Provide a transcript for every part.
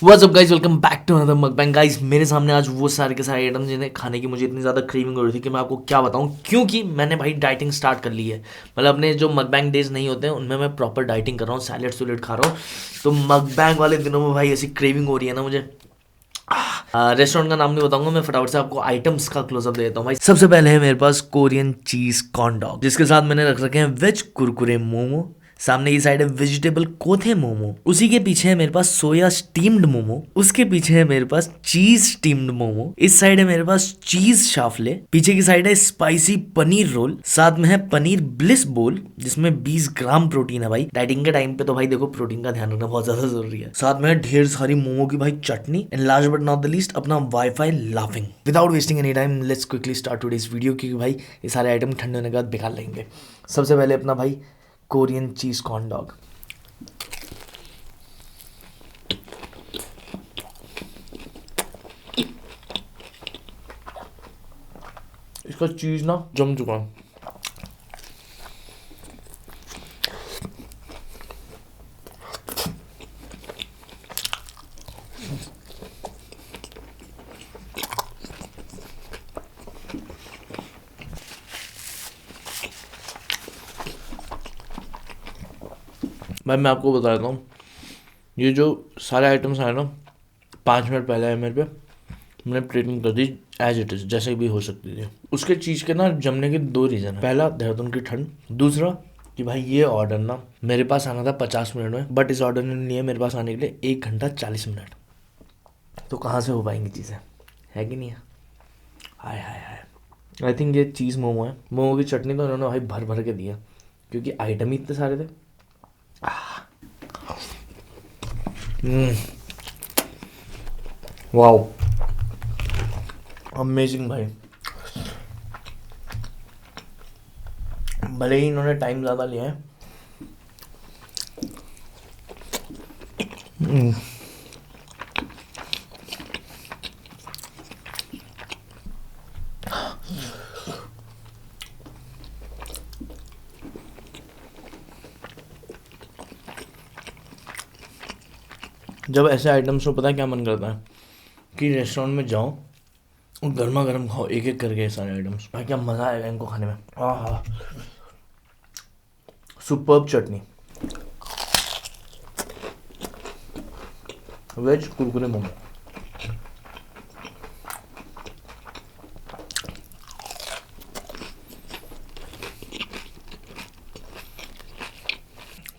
What's up guys, welcome back to another mukbang. Guys मेरे सामने आज वो सारे के सारे आइटम्स जिन्हें खाने की मुझे इतनी ज़्यादा क्रेविंग हो रही थी कि मैं आपको क्या बताऊं, क्योंकि मैंने भाई डाइटिंग स्टार्ट कर ली है। मतलब अपने जो मकबैंग डेज नहीं होते हैं उनमें मैं प्रॉपर डाइटिंग कर रहा हूँ, सैलेड सुलेड खा रहा हूँ। तो मकबैंग वाले दिनों में भाई ऐसी क्रेविंग हो रही है ना मुझे। रेस्टोरेंट का नाम नहीं बताऊंगा मैं, फटाफट से आपको आइटम्स का क्लोजअप दे देता हूँ भाई। सबसे पहले है मेरे पास कोरियन चीज कॉर्न डॉग, जिसके साथ मैंने रख रखे हैं वेज कुरकुरे मोमो। सामने की साइड है वेजिटेबल कोथे मोमो। उसी के पीछे है मेरे पास सोया स्टीम्ड मोमो। उसके पीछे है मेरे पास चीज स्टीम्ड मोमो। इस साइड है मेरे पास चीज शाफले। पीछे की साइड है स्पाइसी पनीर रोल। साथ में है पनीर ब्लिस बोल, जिसमें 20 ग्राम प्रोटीन है भाई। डाइटिंग के टाइम पे तो भाई देखो प्रोटीन का ध्यान रखना बहुत ज्यादा जरूरी है। साथ में है ढेर सारी मोमो की भाई चटनी। And last but not the least अपना wifi laughing. Without wasting any time let's quickly start today's video, क्योंकि भाई ये सारे आइटम ठंडे होने के बाद बेकार लगेंगे। सबसे पहले अपना भाई कोरियन चीज कॉर्न डॉग। इसका चीज ना जम चुका है। भाई मैं आपको बता देता हूँ, ये जो सारे आइटम्स आए ना 5 मिनट पहले आए मेरे पे, मैंने प्लेटिंग कर दी एज इट इज, जैसे भी हो सकती थी। उसके चीज़ के ना जमने के दो रीज़न है। पहला देहरादून की ठंड, दूसरा कि भाई ये ऑर्डर ना मेरे पास आना था 50 मिनट में, बट इस ऑर्डर ने लिए मेरे पास आने के लिए 1 घंटा 40 मिनट। तो कहाँ से हो पाएंगी चीज़ें, है कि नहीं है। हाय हाय हाय। आई थिंक ये चीज़ मोमो है। मोमो की चटनी तो उन्होंने भाई भर भर के दी है, क्योंकि आइटम ही इतने सारे थे। वाओ, अमेजिंग भाई। भले ही इन्होंने टाइम ज़्यादा लिया है। जब ऐसे आइटम्स को पता है क्या मन करता है कि रेस्टोरेंट में जाओ और गर्मा गर्म खाओ, एक एक करके ये सारे आइटम्स। भाई क्या मज़ा आएगा इनको खाने में। आहा, सुपर्ब चटनी। वेज कुरकुरे मोमो।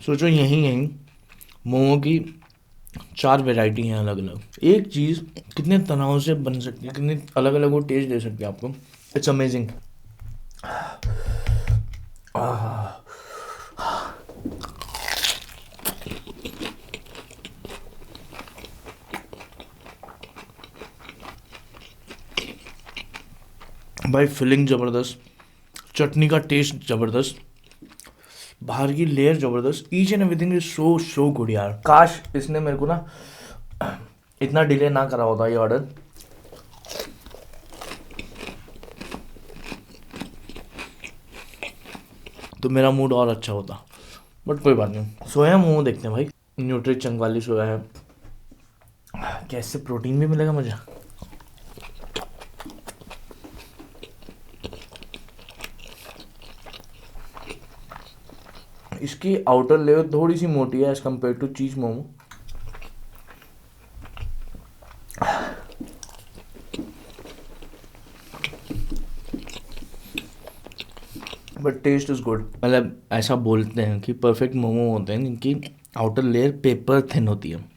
सोचो यहीं यहीं मोमो की 4 वैरायटी हैं अलग अलग। एक चीज़ कितने तनाव से बन सकती है, कितने अलग अलग वो टेस्ट दे सकती है आपको। It's amazing. भाई फिलिंग ज़बरदस्त, चटनी का टेस्ट ज़बरदस्त, बाहर की लेयर ज़बरदस्त। Each and everything is so so good यार। काश इसने मेरे को ना इतना डिले ना करा होता ये ऑर्डर। तो मेरा मूड और अच्छा होता, बट कोई बात नहीं। सोया मोमो देखते हैं भाई। न्यूट्री चंक वाली सोया है, क्या इससे प्रोटीन भी मिलेगा मुझे। इसकी आउटर लेयर थोड़ी सी मोटी है as compare to cheese momo, but taste is good. मतलब ऐसा बोलते हैं कि परफेक्ट मोमो होते हैं जिनकी आउटर लेयर पेपर थिन होती है।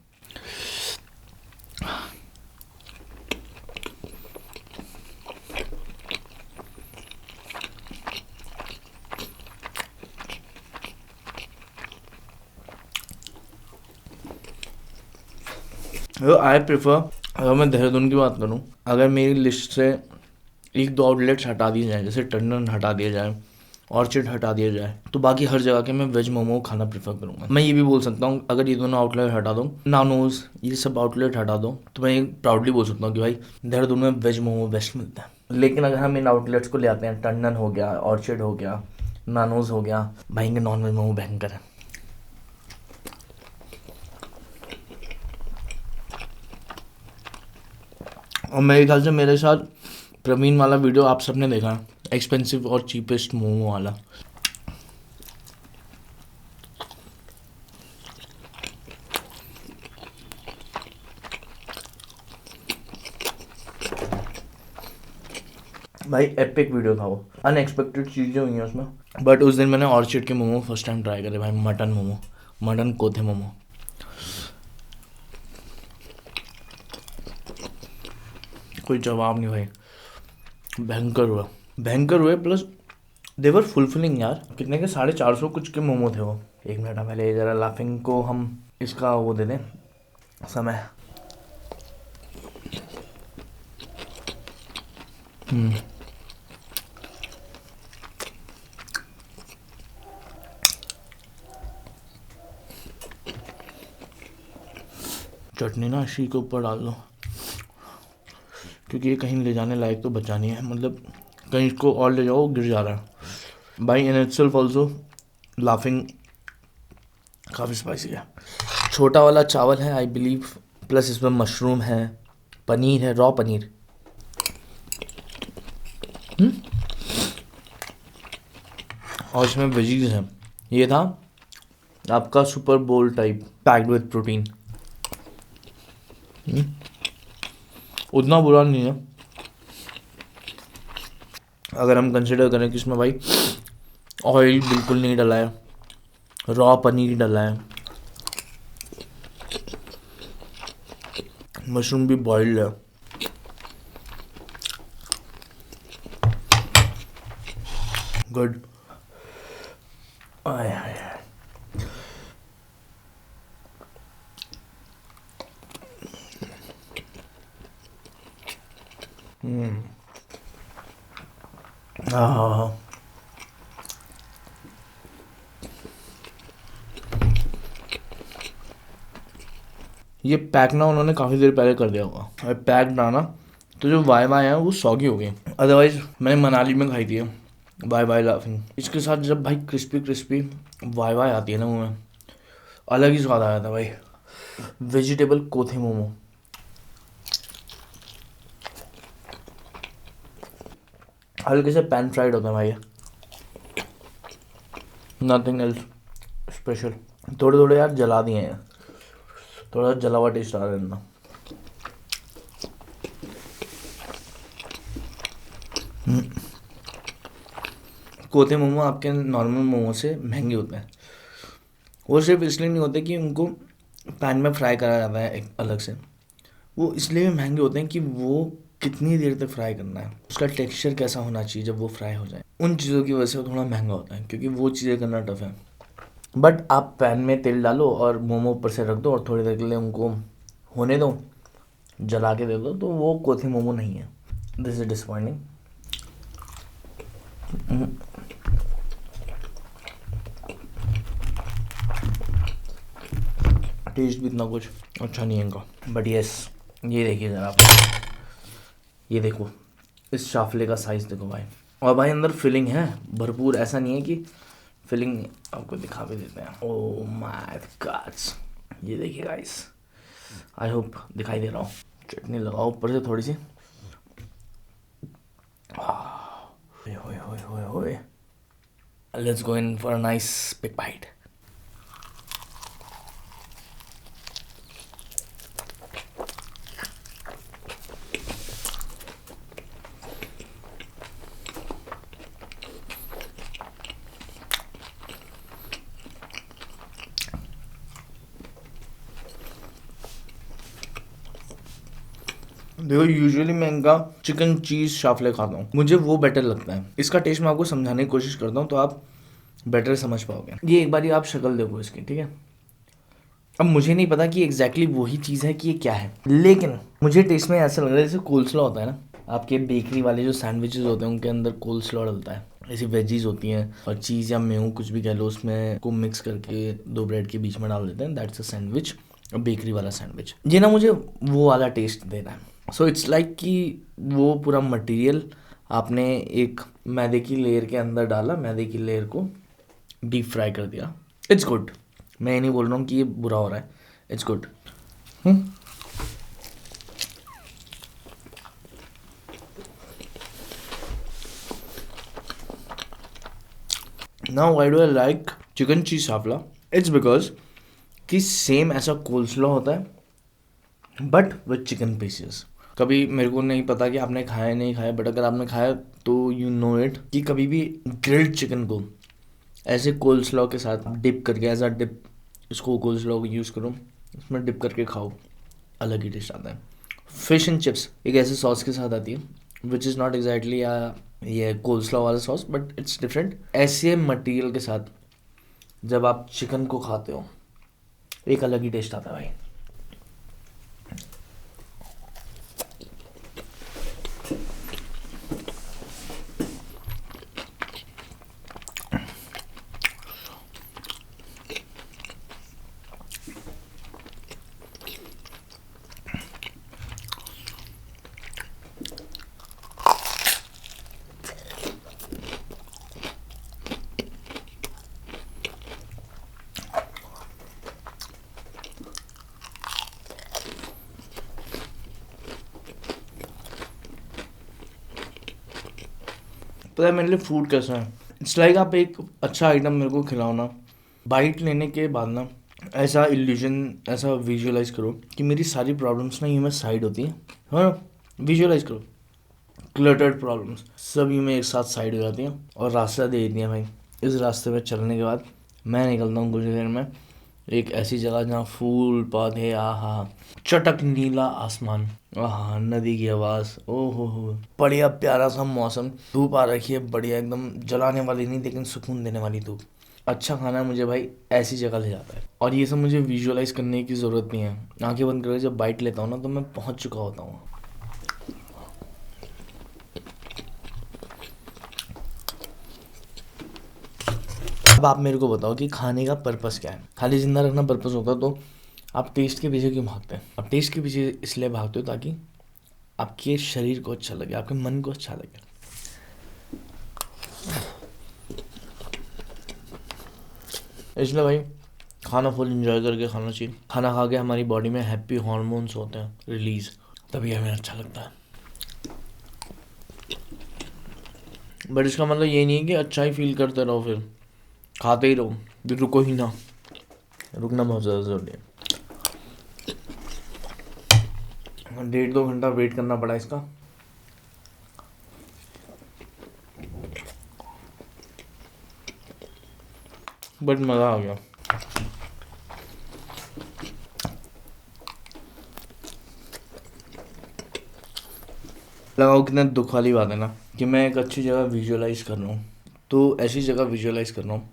आई प्रेफर, अगर मैं देहरादून की बात करूँ, अगर मेरी लिस्ट से 1-2 आउटलेट्स हटा दिए जाए, जैसे टंडन हटा दिया जाए, ऑर्चिड हटा दिया जाए, तो बाकी हर जगह के मैं वेज मोमो खाना प्रेफर करूँगा। मैं ये भी बोल सकता हूँ अगर ये दोनों आउटलेट हटा दो, नानोज ये सब आउटलेट हटा दो, तो मैं प्राउडली बोल सकता हूँ कि भाई देहरादून में वेज मोमो बेस्ट मिलता है। लेकिन अगर हम इन आउटलेट्स को ले आते हैं, टंडन हो गया, ऑर्चिड हो गया, नानोज हो गया, भाई इनके नॉन वेज मोमो भयंकर है। और मेरे ख्याल से मेरे साथ प्रवीण वाला वीडियो आप सबने देखा है, एक्सपेंसिव और चीपेस्ट मोमो वाला। भाई एपिक वीडियो था वो, अनएक्सपेक्टेड चीज़ें हुई हैं उसमें। बट उस दिन मैंने ऑर्चिड के मोमो फर्स्ट टाइम ट्राई करे भाई, मटन मोमो, मटन कोथे मोमो। कोई जवाब नहीं भाई, भयंकर हुए प्लस देवर फुलफिलिंग यार। कितने के 450 कुछ के मोमो थे वो। एक मिनट पहले ज़रा लाफिंग को हम इसका वो दे दें समय। चटनी ना इसी के ऊपर डाल दो, क्योंकि ये कहीं ले जाने लायक तो बचा नहीं है, मतलब कहीं इसको और ले जाओ गिर जा रहा है भाई। इन इटसेल्फ ऑल्सो लाफिंग काफ़ी स्पाइसी है। छोटा वाला चावल है आई बिलीव, प्लस इसमें मशरूम है, पनीर है, रॉ पनीर। और इसमें वेजीज हैं। ये था आपका सुपर बोल टाइप पैक्ड विथ प्रोटीन। उतना बुरा नहीं है अगर हम कंसिडर करें कि इसमें भाई ऑयल बिल्कुल नहीं डला है, रॉ पनीर डला है, मशरूम भी बॉइल्ड है। गुड। आय आय आय। हाँ, ये पैक ना उन्होंने काफ़ी देर पहले कर दिया होगा, और पैक डाना तो जो वाई वाई है वो सॉगी हो गई। अदरवाइज मैंने मनाली में खाई थी वाई वाई लाफिंग, इसके साथ जब भाई क्रिस्पी क्रिस्पी वाई वाई आती है ना मुँह में, अलग ही स्वाद आया था भाई। वेजिटेबल कोथे मोमो, हल्के से पैन फ्राइड होता है भाई, नथिंग एल्स स्पेशल। थोड़े थोड़े यार जला दिए हैं, थोड़ा जला हुआ टेस्ट आ रहा है ना। कोथे मोमो आपके नॉर्मल मोमो से महंगे होते हैं। वो सिर्फ इसलिए नहीं होते कि उनको पैन में फ्राई करा जाता है एक अलग से, वो इसलिए भी महंगे होते हैं कि वो कितनी देर तक फ्राई करना है, उसका टेक्सचर कैसा होना चाहिए जब वो फ्राई हो जाए, उन चीज़ों की वजह से वो थोड़ा महंगा होता है, क्योंकि वो चीज़ें करना टफ है। बट आप पैन में तेल डालो और मोमो ऊपर से रख दो और थोड़ी देर के लिए उनको होने दो, जला के दे दो, तो वो कोथी मोमो नहीं है। This is disappointing. टेस्ट भी इतना कुछ अच्छा नहीं है इनका। बट यस, ये देखिए ज़रा आप, ये देखो इस शाफले का साइज़ देखो भाई, और भाई अंदर फिलिंग है भरपूर, ऐसा नहीं है कि फिलिंग। आपको दिखा भी देते हैं। ओह माय गॉड, ये देखिए गाइस, आई होप दिखाई दे रहा हूँ। चटनी लगाओ ऊपर से थोड़ी सी। होए होए होए होए, let's go in for a nice big bite. देखो यूजुअली मैं इनका चिकन चीज़ शाफले खाता हूँ, मुझे वो बेटर लगता है। इसका टेस्ट मैं आपको समझाने की कोशिश करता हूँ तो आप बेटर समझ पाओगे। ये एक बार आप शक्ल देखो इसकी, ठीक है। अब मुझे नहीं पता कि एग्जैक्टली वही चीज़ है कि ये क्या है, लेकिन मुझे टेस्ट में ऐसा लग रहा है जैसे कोल्स्लॉ होता है ना, आपके बेकरी वाले जो सैंडविचेस होते हैं उनके अंदर कोल्स्लॉ डलता है, ऐसी वेजीज होती हैं और चीज़ या मेव कुछ भी कह लो, उसमें को मिक्स करके दो ब्रेड के बीच में डाल देते हैं, दैट्स अ सैंडविच, बेकरी वाला सैंडविच। ये ना मुझे वो वाला टेस्ट दे रहा है। सो इट्स लाइक कि वो पूरा मटेरियल आपने एक मैदे की लेयर के अंदर डाला, मैदे की लेयर को डीप फ्राई कर दिया। इट्स गुड, मैं ये नहीं बोल रहा हूँ कि ये बुरा हो रहा है, it's good. Now why do I like chicken cheese शाफला? इट्स बिकॉज कि सेम ऐसा कोल्सलॉ होता है बट विथ चिकन पीसेस। कभी मेरे को नहीं पता कि आपने खाया नहीं खाया, बट अगर आपने खाया तो यू नो इट कि कभी भी ग्रिल्ड चिकन को ऐसे कोल्सलॉ के साथ डिप करके एज अ डिप, इसको कोल्सलॉ को यूज़ करो, उसमें डिप करके खाओ, अलग ही टेस्ट आता है। फिश एंड चिप्स एक ऐसे सॉस के साथ आती है विच इज़ नॉट एग्जैक्टली ये कोल्सलॉ वाला सॉस बट इट्स डिफरेंट। ऐसे मटेरियल के साथ जब आप चिकन को खाते हो एक अलग ही टेस्ट आता है भाई। पता है मेरे लिए फूड कैसा है? इट्स लाइक आप एक अच्छा आइटम मेरे को खिलाओ ना, बाइट लेने के बाद ना ऐसा इल्यूजन, ऐसा विजुअलाइज करो कि मेरी सारी प्रॉब्लम्स ना यूँ में साइड होती हैं। हाँ, विजुअलाइज करो क्लटर्ड प्रॉब्लम्स सब यूँ में एक साथ साइड हो जाती हैं और रास्ता दे देती हैं भाई। इस रास्ते पे चलने के बाद मैं निकलता हूँ कुछ देर में एक ऐसी जगह जहाँ फूल पौधे, आहा, चटक नीला आसमान, आहा, नदी की आवाज़, ओहो हो, बढ़िया प्यारा सा मौसम, धूप आ रखी है बढ़िया एकदम, जलाने वाली नहीं लेकिन सुकून देने वाली धूप। अच्छा खाना मुझे भाई ऐसी जगह ले जाता है और ये सब मुझे विजुअलाइज करने की ज़रूरत नहीं है। आंखें बंद करके जब बाइट लेता हूँ ना तो मैं पहुँच चुका होता हूँ। अब आप मेरे को बताओ कि खाने का पर्पस क्या है? खाली जिंदा रखना पर्पस होता तो आप टेस्ट के पीछे क्यों भागते हैं? आप टेस्ट के पीछे इसलिए भागते हो ताकि आपके शरीर को अच्छा लगे, आपके मन को अच्छा लगे। इसलिए भाई खाना फुल इंजॉय करके खाना चाहिए। खाना खा के हमारी बॉडी में हैप्पी हॉर्मोन्स होते हैं रिलीज, तभी हमें अच्छा लगता है। बट इसका मतलब ये नहीं है कि अच्छा ही फील करते रहो, फिर खाते ही रहो, फिर रुको ही ना। रुकना बहुत ज़्यादा ज़रूरी है। 1.5-2 घंटा वेट करना पड़ा इसका, बट मज़ा आ गया। लगाओ कितना दुख वाली बात है ना कि मैं एक अच्छी जगह विजुअलाइज कर रहा हूँ, तो ऐसी जगह विजुअलाइज कर रहा हूँ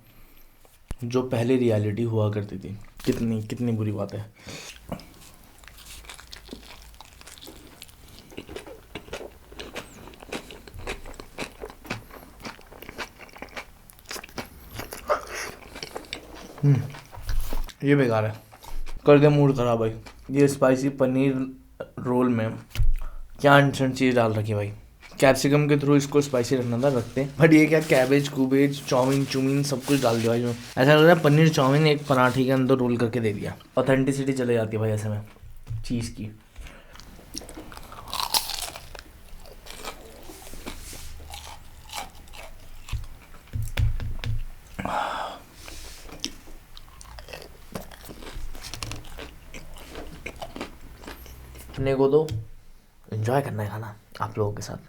जो पहले रियलिटी हुआ करती थी। कितनी कितनी बुरी बात है। ये बेकार है, कर दे मूड खराब भाई। ये स्पाइसी पनीर रोल में क्या इंस्टेंट चीज़ डाल रखी है भाई? कैप्सिकम के थ्रू इसको स्पाइसी रखना था, रखते, बट ये क्या कैबेज कुबेज चाउमीन चूमीन सब कुछ डाल दिया भाई। इसमें ऐसा लग रहा है पनीर चाउमीन एक पराठे के अंदर रोल करके दे दिया। ऑथेंटिसिटी चले जाती है भाई ऐसे में चीज़ की। अपने को तो एंजॉय करना है खाना आप लोगों के साथ।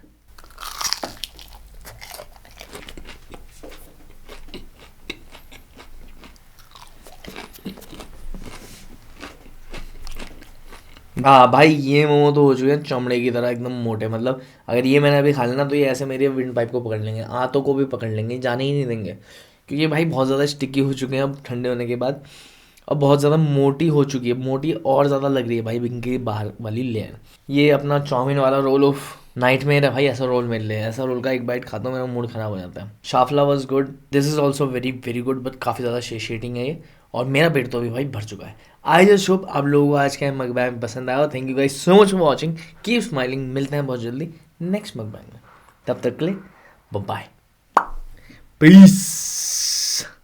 हाँ भाई, ये मोमो तो हो चुके हैं चमड़े की तरह एकदम मोटे, मतलब अगर ये मैंने अभी खा लेना तो ये ऐसे मेरे विंड पाइप को पकड़ लेंगे, आंतों को भी पकड़ लेंगे, जाने ही नहीं देंगे, क्योंकि भाई बहुत ज़्यादा स्टिकी हो चुके हैं अब ठंडे होने के बाद। अब बहुत ज़्यादा मोटी हो चुकी है, मोटी और ज़्यादा लग रही है भाई इनकी बाहर वाली लेयर। ये अपना चाउमीन वाला रोल ऑफ नाइट मेयर है भाई, ऐसा रोल मिल रहा है, ऐसा रोल का एक बाइट खाता हूँ मेरा मूड खराब हो जाता है। शाफला was good, this is also very very good, but काफ़ी ज़्यादा शेटिंग है ये, और मेरा पेट तो अभी भाई भर चुका है। आई जस्ट होप आप लोगों को आज का मकबैंग पसंद आया। Thank you guys so much for watching, keep smiling. मिलते हैं बहुत जल्दी नेक्स्ट मकबैंग में, तब तक के लिए बाय, पीस।